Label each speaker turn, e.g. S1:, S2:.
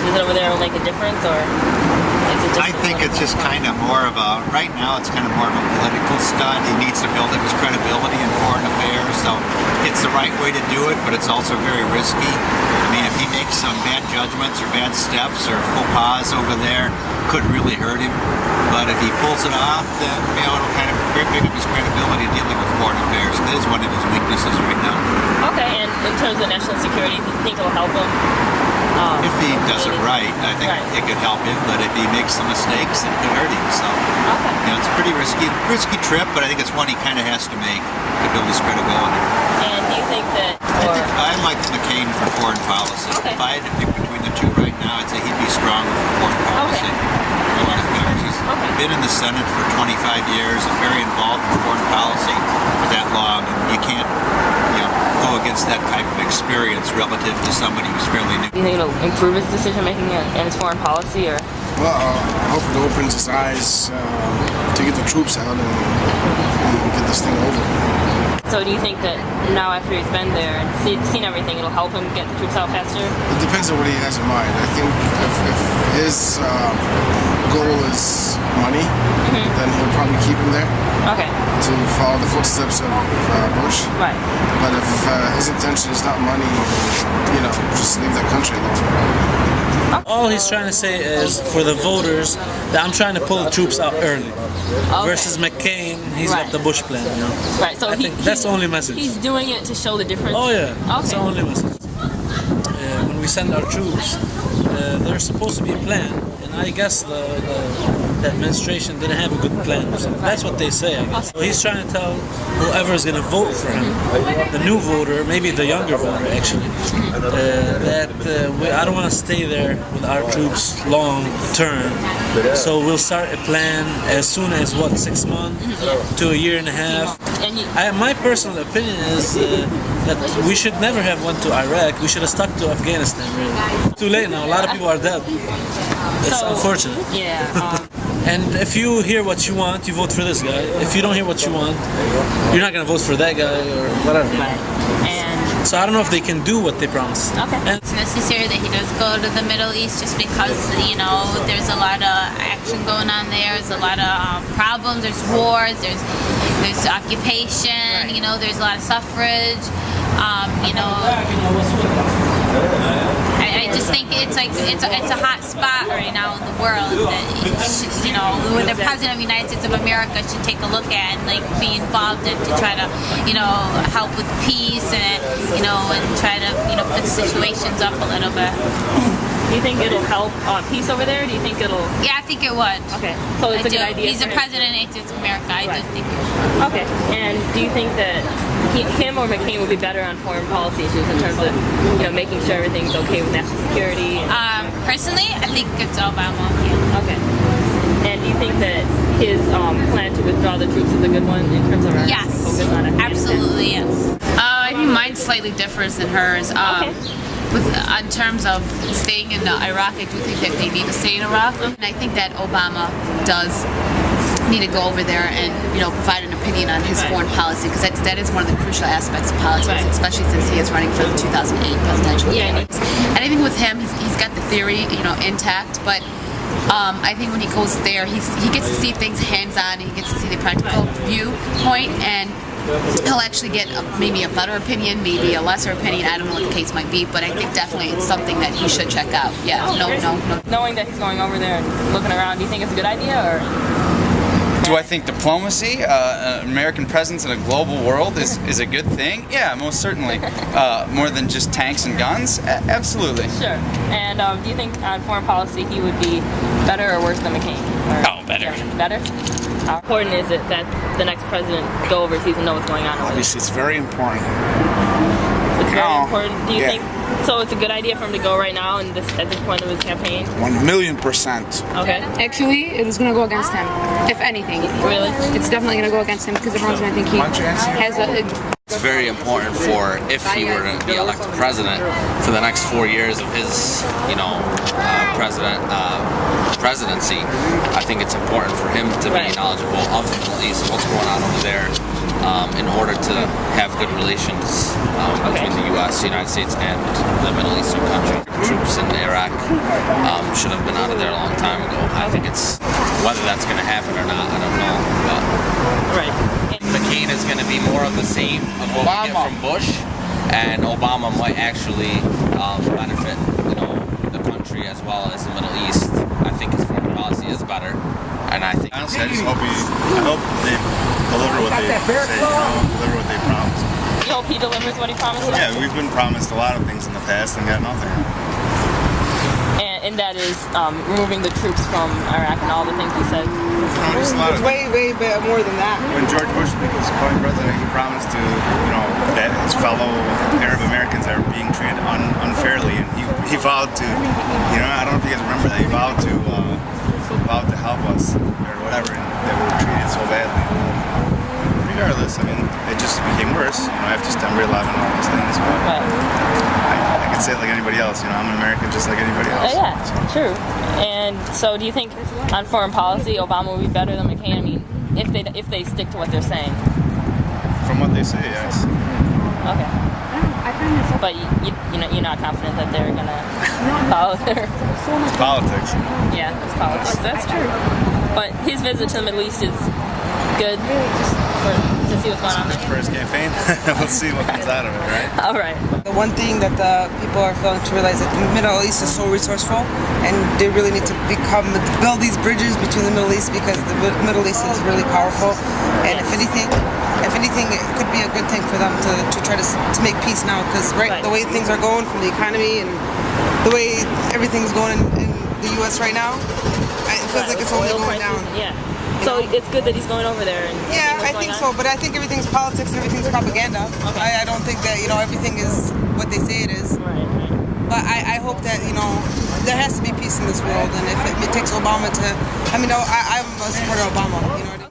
S1: visit over there will make a difference, or is it just...
S2: I think it's just kind of more of a, right now it's kind of more of a political stunt. He needs to build up his credibility in foreign affairs, so it's the right way to do it, but it's also very risky. I mean, if he makes some bad judgments or bad steps or faux pas over there, could really hurt him. But if he pulls it off, then it'll kind of pick up his credibility dealing with foreign affairs. It is one of his weaknesses right now.
S1: Okay, and in terms of national security, do you think it'll help him?
S2: If he does it right, I think it could help him. But if he makes some mistakes, it could hurt him. So, it's a pretty risky trip. But I think it's one he kind of has to make to build his credibility.
S1: And do you think that?
S2: I like McCain for foreign policy.
S1: Okay.
S2: If I had to pick between the two right now, I'd say he'd be stronger for foreign policy. He's been in the Senate for 25 years and very involved in foreign policy for that long. And you can't, go against that type of experience relative to somebody who's fairly new.
S1: Do you think it'll improve his decision making and his foreign policy, or?
S3: Well, I hope it opens his eyes to get the troops out and get this thing over.
S1: So do you think that now after he's been there and seen everything, it'll help him get the troops out faster?
S3: It depends on what he has in mind. I think if his goal is money, then he'll probably keep him there.
S1: Okay.
S3: To follow the footsteps of Bush.
S1: Right.
S3: But if his intention is not money, just leave that country alone.
S4: All he's trying to say is, for the voters, that I'm trying to pull the troops out early. Versus McCain, he's got the Bush plan,
S1: Right, so
S4: I think that's the only message.
S1: He's doing it to show the difference?
S4: Oh yeah, that's the only message. When we send our troops, there's supposed to be a plan, and I guess the administration didn't have a good plan or something. That's what they say, I guess. So he's trying to tell whoever is going to vote for him, the new voter, maybe the younger voter actually, that I don't want to stay there with our troops long term. So we'll start a plan as soon as 6 months to a year and a half. My personal opinion is that we should never have went to Iraq. We should have stuck to Afghanistan, really. Too late now. A lot of people are dead. It's unfortunate.
S1: Yeah.
S4: And if you hear what you want, you vote for this guy. If you don't hear what you want, you're not going to vote for that guy or whatever. So I don't know if they can do what they promise.
S5: It's necessary that he does go to the Middle East just because, there's a lot of action going on there. There's a lot of problems. There's wars. There's occupation. There's a lot of suffrage. I just think it's a hot spot right now in the world that the President of the United States of America should take a look at and be involved in to try to help with peace and and try to fix situations up a little bit.
S1: Do you think it'll help peace over there? Do you think it'll?
S5: Yeah, I think it would.
S1: Okay, so it's a good idea.
S5: He's the President of the United States of America. I do think it would.
S1: Okay, and do you think that him or McCain would be better on foreign policy issues in terms of making sure everything's okay with national security?
S5: Personally, I think it's Obama. Yeah.
S1: Okay. And do you think that his plan to withdraw the troops is a good one in terms of our focus on Afghanistan?
S5: Absolutely, yes.
S6: I think mine's slightly different than hers. In terms of staying in Iraq, I do think that they need to stay in Iraq. And I think that Obama does need to go over there and provide an opinion on his foreign policy, because that is one of the crucial aspects of politics, especially since he is running for the 2008 presidential race. And I think with him, he's got the theory intact, but I think when he goes there, he gets to see things hands-on, and he gets to see the practical viewpoint, and he'll actually get maybe a better opinion, maybe a lesser opinion. I don't know what the case might be, but I think definitely it's something that he should check out. Yeah, no.
S1: Knowing that he's going over there and looking around, do you think it's a good idea, or?
S7: Do I think diplomacy, an American presence in a global world is a good thing? Yeah, most certainly. More than just tanks and guns? Absolutely.
S1: Sure. And do you think on foreign policy he would be better or worse than McCain?
S7: Oh, better.
S1: Yeah, better? How important is it that the next president go overseas and know what's going on?
S3: Obviously, it's very important.
S1: It's very important. Do you think so? It's a good idea for him to go right now and at this point of his campaign.
S3: 1,000,000%.
S1: Okay.
S8: Actually, it is going to go against him, if anything.
S1: Really?
S8: It's definitely going to go against him because everyone's going to think he has a.
S9: It's very important for, if he were to be elected president, for the next 4 years of his, presidency. I think it's important for him to be knowledgeable of the Middle East, what's going on over there, in order to have good relations between the U.S., the United States, and the Middle Eastern countries. Troops in Iraq Iraq should have been out of there a long time ago. I think it's whether that's going to happen or not, I don't know. But
S1: Right.
S9: McCain is going to be more of the same of what we get from Bush, and Obama might actually benefit, the country as well as the Middle East. I think his foreign policy is better, and I think
S10: honestly, I just hope they deliver what they say, deliver what they promise.
S1: You hope he delivers what he promises?
S10: Yeah, we've been promised a lot of things in the past and got nothing.
S1: And that is removing the troops from Iraq and all the things he said.
S10: Just a lot of
S8: way more than that.
S10: When George Bush was becoming president, he promised to, that his fellow Arab Americans are being treated unfairly, and he vowed to, I don't know if you guys remember that, he vowed to help us or whatever, and that we were treated so badly. Regardless, it just became worse, after September 11 and all those things. But I could say it like anybody else, I'm an American just like anybody else.
S1: Yeah, true. And so, do you think on foreign policy, Obama would be better than McCain? If they stick to what they're saying.
S10: From what they say, yes.
S1: Okay. But you're not confident that they're gonna follow their.
S10: It's politics.
S1: Yeah, it's politics. That's true. But his visit to the Middle East is good to see what's going on there.
S10: For his campaign, let's see what comes out of it, right?
S1: All right.
S8: The one thing that the people are failing to realize that the Middle East is so resourceful, and they really need to build these bridges between the Middle East, because the Middle East is really powerful. And if anything, it could be a good thing for them to try to make peace now, because the way things are going from the economy and the way everything's going in the U.S. right now, it feels like it's only going down.
S1: Yeah. So it's good that he's going over there.
S8: Yeah, I think so, but I think everything's politics and everything's propaganda.
S1: Okay.
S8: I don't think that everything is what they say it is.
S1: Right.
S8: But I hope that there has to be peace in this world, and if it takes Obama to, I'm a supporter of Obama.